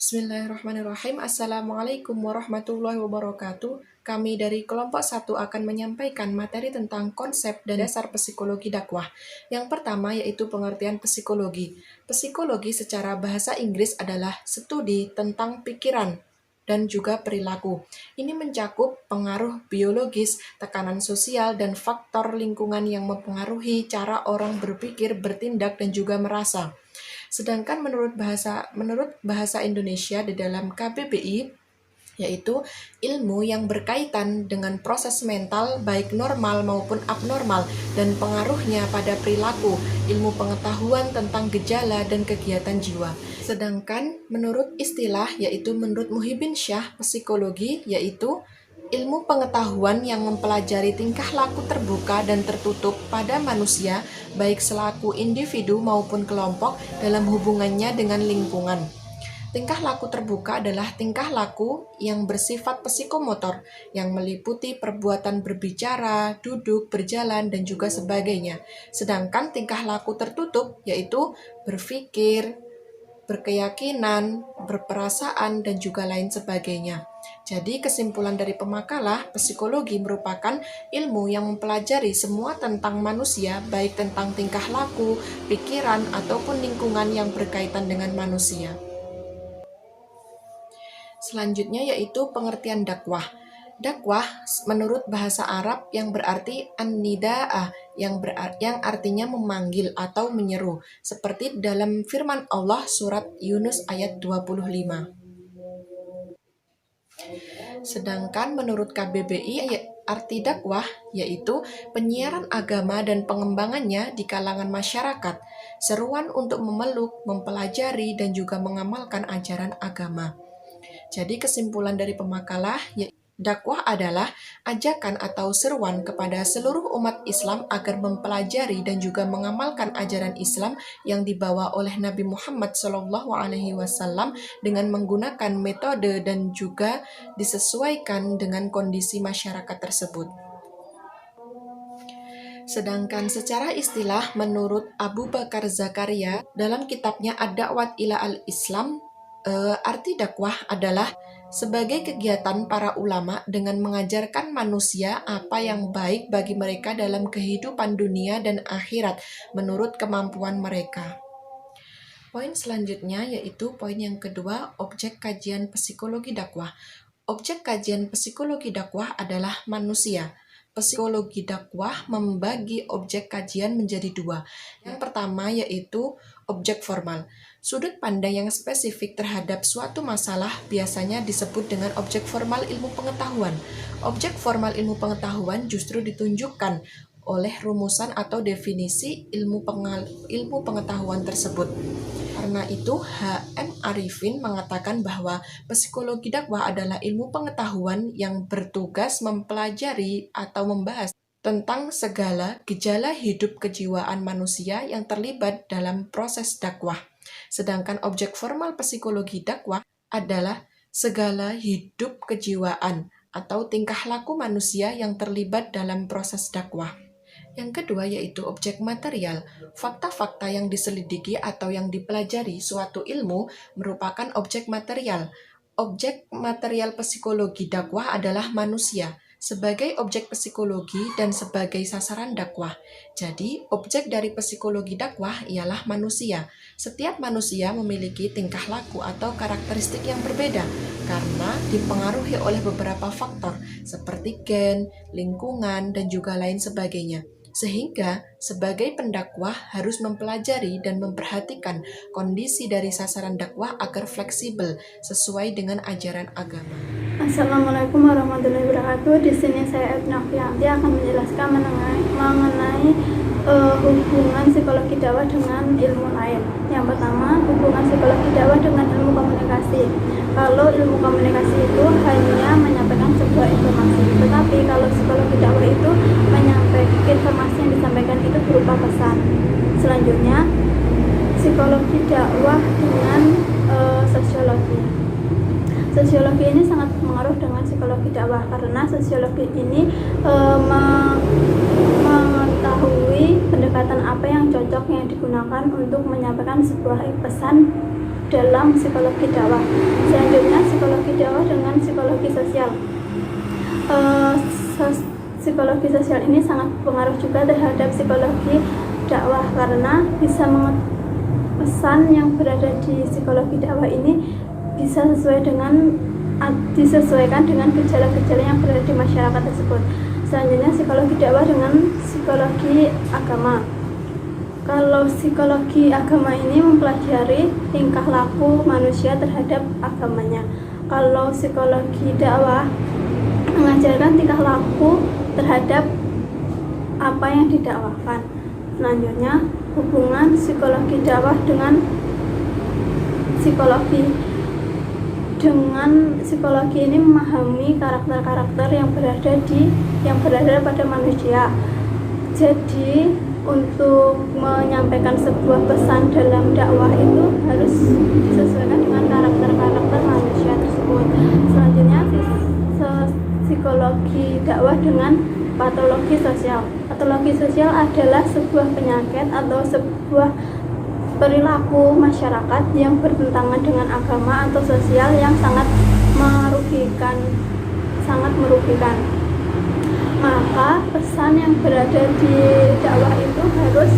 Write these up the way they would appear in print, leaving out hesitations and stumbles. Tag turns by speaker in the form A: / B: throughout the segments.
A: Bismillahirrahmanirrahim. Assalamualaikum warahmatullahi wabarakatuh. Kami dari kelompok 1 akan menyampaikan materi tentang konsep dan dasar psikologi dakwah. Yang pertama yaitu pengertian psikologi. Psikologi secara bahasa Inggris adalah studi tentang pikiran dan juga perilaku. Ini mencakup pengaruh biologis, tekanan sosial, dan faktor lingkungan yang mempengaruhi cara orang berpikir, bertindak, dan juga merasa. Sedangkan menurut bahasa Indonesia di dalam KBBI yaitu ilmu yang berkaitan dengan proses mental baik normal maupun abnormal dan pengaruhnya pada perilaku, ilmu pengetahuan tentang gejala dan kegiatan jiwa. Sedangkan menurut istilah yaitu menurut Muhyiddin Syah, psikologi yaitu ilmu pengetahuan yang mempelajari tingkah laku terbuka dan tertutup pada manusia, baik selaku individu maupun kelompok dalam hubungannya dengan lingkungan. Tingkah laku terbuka adalah tingkah laku yang bersifat psikomotor, yang meliputi perbuatan berbicara, duduk, berjalan, dan juga sebagainya. Sedangkan tingkah laku tertutup yaitu berpikir, berkeyakinan, berperasaan, dan juga lain sebagainya. Jadi kesimpulan dari pemakalah, psikologi merupakan ilmu yang mempelajari semua tentang manusia, baik tentang tingkah laku, pikiran, ataupun lingkungan yang berkaitan dengan manusia. Selanjutnya yaitu pengertian dakwah. Dakwah menurut bahasa Arab yang berarti an-nida'ah, yang artinya memanggil atau menyeru, seperti dalam firman Allah surat Yunus ayat 25. Sedangkan menurut KBBI arti dakwah yaitu penyiaran agama dan pengembangannya di kalangan masyarakat, seruan untuk memeluk, mempelajari, dan juga mengamalkan ajaran agama. Jadi kesimpulan dari pemakalah, dakwah adalah ajakan atau seruan kepada seluruh umat Islam agar mempelajari dan juga mengamalkan ajaran Islam yang dibawa oleh Nabi Muhammad SAW dengan menggunakan metode dan juga disesuaikan dengan kondisi masyarakat tersebut. Sedangkan secara istilah menurut Abu Bakar Zakaria dalam kitabnya Ad-Da'wat ila al-Islam, arti dakwah adalah sebagai kegiatan para ulama dengan mengajarkan manusia apa yang baik bagi mereka dalam kehidupan dunia dan akhirat menurut kemampuan mereka. Poin selanjutnya yaitu poin yang kedua, objek kajian psikologi dakwah. Objek kajian psikologi dakwah adalah manusia. Psikologi dakwah membagi objek kajian menjadi dua. Yang pertama yaitu objek formal. Sudut pandang yang spesifik terhadap suatu masalah biasanya disebut dengan objek formal ilmu pengetahuan. Objek formal ilmu pengetahuan justru ditunjukkan oleh rumusan atau definisi ilmu pengetahuan tersebut. Karena itu, H.M. Arifin mengatakan bahwa psikologi dakwah adalah ilmu pengetahuan yang bertugas mempelajari atau membahas tentang segala gejala hidup kejiwaan manusia yang terlibat dalam proses dakwah. Sedangkan objek formal psikologi dakwah adalah segala hidup kejiwaan atau tingkah laku manusia yang terlibat dalam proses dakwah. Yang kedua yaitu objek material. Fakta-fakta yang diselidiki atau yang dipelajari suatu ilmu merupakan objek material. Objek material psikologi dakwah adalah manusia sebagai objek psikologi dan sebagai sasaran dakwah. Jadi, objek dari psikologi dakwah ialah manusia. Setiap manusia memiliki tingkah laku atau karakteristik yang berbeda karena dipengaruhi oleh beberapa faktor seperti gen, lingkungan, dan juga lain sebagainya. Sehingga sebagai pendakwah harus mempelajari dan memperhatikan kondisi dari sasaran dakwah agar fleksibel sesuai dengan ajaran agama.
B: Assalamualaikum warahmatullahi wabarakatuh. Di sini saya Ibnu Afianti akan menjelaskan mengenai hubungan psikologi dakwah dengan ilmu lain. Yang pertama, hubungan psikologi dakwah dengan ilmu komunikasi. Kalau ilmu komunikasi itu hanya menyampaikan sebuah informasi, tetapi kalau psikologi dakwah itu menyampaikan informasi yang disampaikan itu berupa pesan. Selanjutnya, psikologi dakwah dengan sosiologi. Sosiologi ini sangat berpengaruh dengan psikologi dakwah karena sosiologi ini mengetahui pendekatan apa yang cocok yang digunakan untuk menyampaikan sebuah pesan dalam psikologi dakwah. Selanjutnya, psikologi dakwah dengan psikologi sosial. Psikologi sosial ini sangat berpengaruh juga terhadap psikologi dakwah karena bisa pesan yang berada di psikologi dakwah ini bisa disesuaikan dengan gejala-gejala yang berada di masyarakat tersebut. Selanjutnya, psikologi dakwah dengan psikologi agama. Kalau psikologi agama ini mempelajari tingkah laku manusia terhadap agamanya. Kalau psikologi dakwah mengajarkan tingkah laku terhadap apa yang didakwakan. Selanjutnya, hubungan psikologi dakwah dengan psikologi ini memahami karakter-karakter yang berada pada manusia. Jadi untuk menyampaikan sebuah pesan dalam dakwah itu harus disesuaikan dengan karakter-karakter manusia tersebut. Selanjutnya, psikologi dakwah dengan patologi sosial. Patologi sosial adalah sebuah penyakit atau sebuah perilaku masyarakat yang bertentangan dengan agama atau sosial yang sangat merugikan. Maka pesan yang berada di dakwah itu harus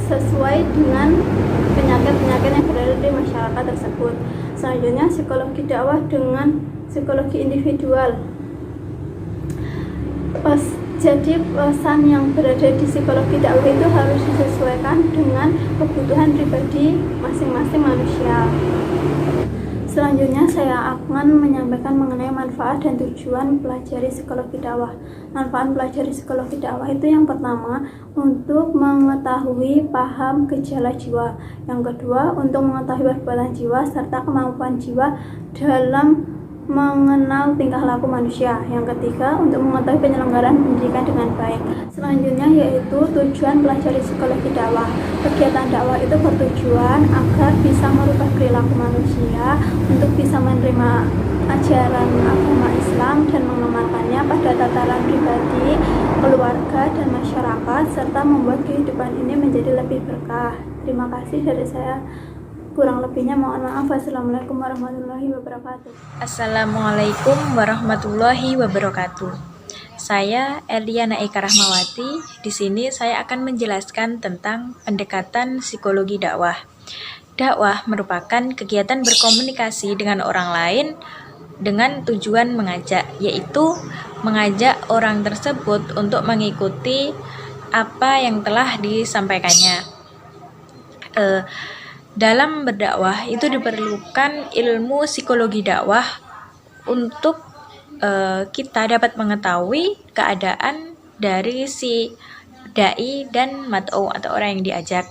B: sesuai dengan penyakit-penyakit yang berada di masyarakat tersebut. Selanjutnya, psikologi dakwah dengan psikologi individual. Jadi pesan yang berada di psikologi dakwah itu harus disesuaikan dengan kebutuhan pribadi masing-masing manusia. Selanjutnya, saya akan menyampaikan mengenai manfaat dan tujuan pelajari psikologi dakwah. Manfaat pelajari psikologi dakwah itu yang pertama, untuk mengetahui paham gejala jiwa. Yang kedua, untuk mengetahui perbuatan jiwa serta kemampuan jiwa dalam mengenal tingkah laku manusia. Yang ketiga, untuk mengetahui penyelenggaraan pendidikan dengan baik. Selanjutnya yaitu tujuan pelajari psikologi dakwah. Kegiatan dakwah itu bertujuan agar bisa merubah perilaku manusia untuk bisa menerima ajaran agama Islam dan mengamalkannya pada tataran pribadi, keluarga, dan masyarakat, serta membuat kehidupan ini menjadi lebih berkah. Terima kasih dari saya. Kurang lebihnya mohon maaf. Wassalamualaikum warahmatullahi wabarakatuh.
C: Assalamualaikum warahmatullahi wabarakatuh. Saya Eliana Eka Rahmawati. Di sini saya akan menjelaskan tentang pendekatan psikologi dakwah. Dakwah merupakan kegiatan berkomunikasi dengan orang lain dengan tujuan mengajak, yaitu mengajak orang tersebut untuk mengikuti apa yang telah disampaikannya. Dalam berdakwah itu diperlukan ilmu psikologi dakwah untuk kita dapat mengetahui keadaan dari si dai dan mad'u atau orang yang diajak.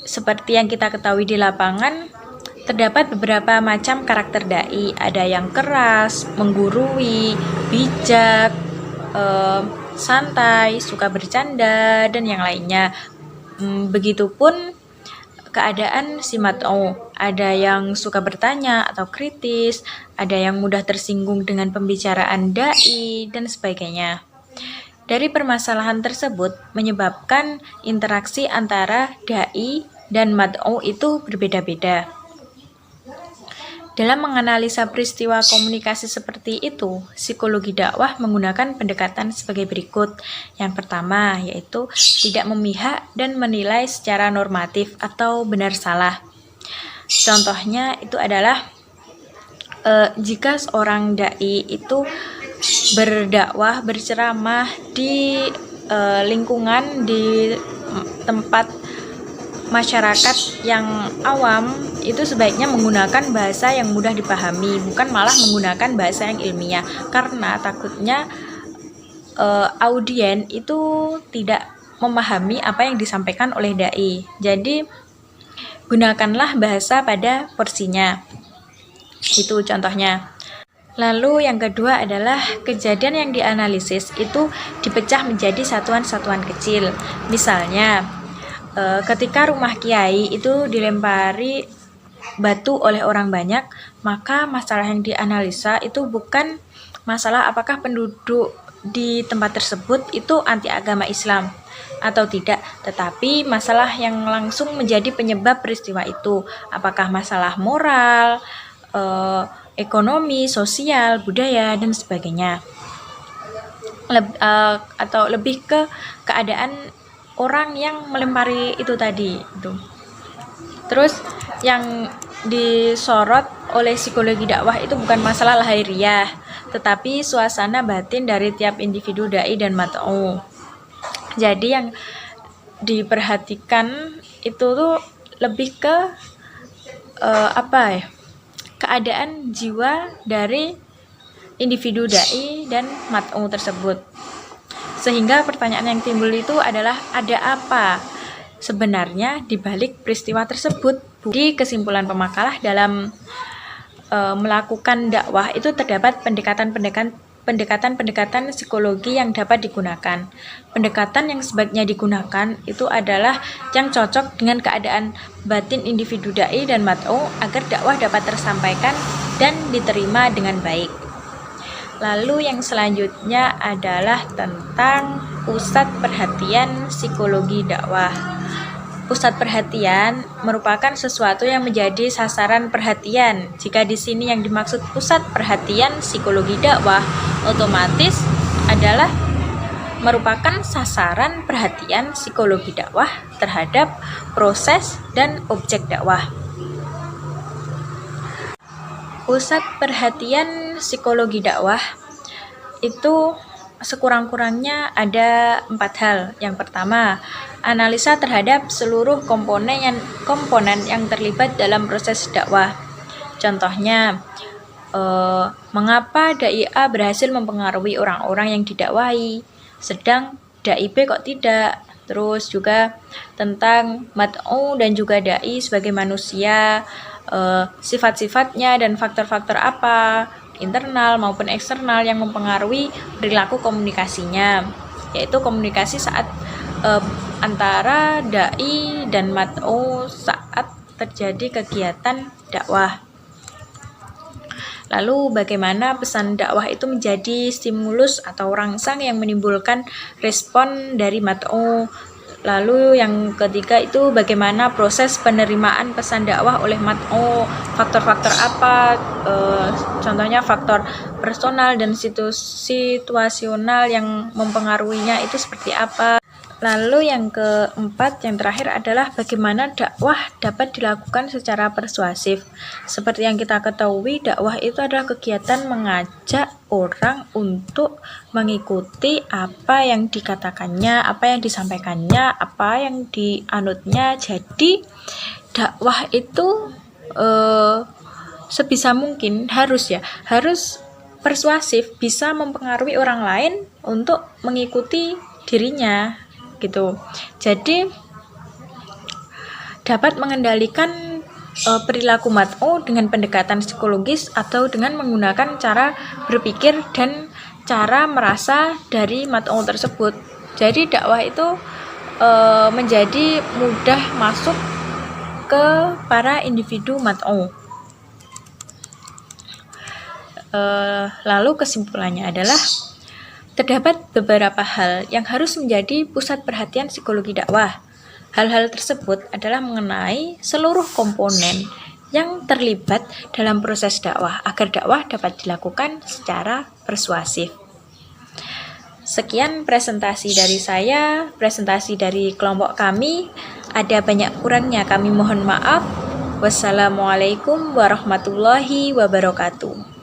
C: Seperti yang kita ketahui di lapangan, terdapat beberapa macam karakter dai. Ada yang keras, menggurui, bijak, santai, suka bercanda, dan yang lainnya. Begitupun keadaan si mad'u, ada yang suka bertanya atau kritis, ada yang mudah tersinggung dengan pembicaraan dai, dan sebagainya. Dari permasalahan tersebut menyebabkan interaksi antara dai dan mad'u itu berbeda-beda. Dalam menganalisa peristiwa komunikasi seperti itu, psikologi dakwah menggunakan pendekatan sebagai berikut. Yang pertama, yaitu tidak memihak dan menilai secara normatif atau benar salah. Contohnya itu adalah jika seorang dai itu berdakwah, berceramah di lingkungan, di tempat masyarakat yang awam, itu sebaiknya menggunakan bahasa yang mudah dipahami, bukan malah menggunakan bahasa yang ilmiah, karena takutnya audien itu tidak memahami apa yang disampaikan oleh dai. Jadi gunakanlah bahasa pada porsinya. Itu contohnya. Lalu yang kedua adalah kejadian yang dianalisis itu dipecah menjadi satuan-satuan kecil. Misalnya ketika rumah kiai itu dilempari batu oleh orang banyak, maka masalah yang dianalisa itu bukan masalah apakah penduduk di tempat tersebut itu anti agama Islam, atau tidak, tetapi masalah yang langsung menjadi penyebab peristiwa itu. Apakah masalah moral, ekonomi, sosial, budaya, dan sebagainya. Atau lebih ke keadaan orang yang melempari itu tadi itu. Terus yang disorot oleh psikologi dakwah itu bukan masalah lahiriah, tetapi suasana batin dari tiap individu dai dan mat'u. Jadi yang diperhatikan itu tuh lebih ke keadaan jiwa dari individu dai dan mat'u tersebut. Sehingga pertanyaan yang timbul itu adalah ada apa sebenarnya di balik peristiwa tersebut. Di kesimpulan pemakalah dalam melakukan dakwah itu terdapat pendekatan psikologi yang dapat digunakan. Pendekatan yang sebaiknya digunakan itu adalah yang cocok dengan keadaan batin individu dai dan mat'u agar dakwah dapat tersampaikan dan diterima dengan baik. Lalu yang selanjutnya adalah tentang pusat perhatian psikologi dakwah. Pusat perhatian merupakan sesuatu yang menjadi sasaran perhatian. Jika di sini yang dimaksud pusat perhatian psikologi dakwah, otomatis adalah merupakan sasaran perhatian psikologi dakwah terhadap proses dan objek dakwah. Pusat perhatian psikologi dakwah itu sekurang-kurangnya ada 4 hal. Yang pertama, analisa terhadap seluruh komponen yang terlibat dalam proses dakwah. Contohnya, mengapa dai A berhasil mempengaruhi orang-orang yang didakwahi, sedang dai B kok tidak. Terus juga tentang mat'u dan juga dai sebagai manusia, sifat-sifatnya dan faktor-faktor apa internal maupun eksternal yang mempengaruhi perilaku komunikasinya, yaitu komunikasi saat antara dai dan mat'u saat terjadi kegiatan dakwah. Lalu bagaimana pesan dakwah itu menjadi stimulus atau rangsang yang menimbulkan respon dari mat'u. Lalu yang ketiga itu bagaimana proses penerimaan pesan dakwah oleh mat'u, faktor-faktor apa, contohnya faktor personal dan situasional yang mempengaruhinya itu seperti apa. Lalu yang keempat, yang terakhir adalah bagaimana dakwah dapat dilakukan secara persuasif. Seperti yang kita ketahui, dakwah itu adalah kegiatan mengajak orang untuk mengikuti apa yang dikatakannya, apa yang disampaikannya, apa yang dianutnya. Jadi dakwah itu sebisa mungkin harus persuasif, bisa mempengaruhi orang lain untuk mengikuti dirinya gitu. Jadi dapat mengendalikan perilaku mat'u dengan pendekatan psikologis atau dengan menggunakan cara berpikir dan cara merasa dari mat'u tersebut. Jadi dakwah itu menjadi mudah masuk ke para individu mat'u. Lalu kesimpulannya adalah terdapat beberapa hal yang harus menjadi pusat perhatian psikologi dakwah. Hal-hal tersebut adalah mengenai seluruh komponen yang terlibat dalam proses dakwah agar dakwah dapat dilakukan secara persuasif. Sekian presentasi dari saya, presentasi dari kelompok kami. Ada banyak kurangnya, kami mohon maaf. Wassalamualaikum warahmatullahi wabarakatuh.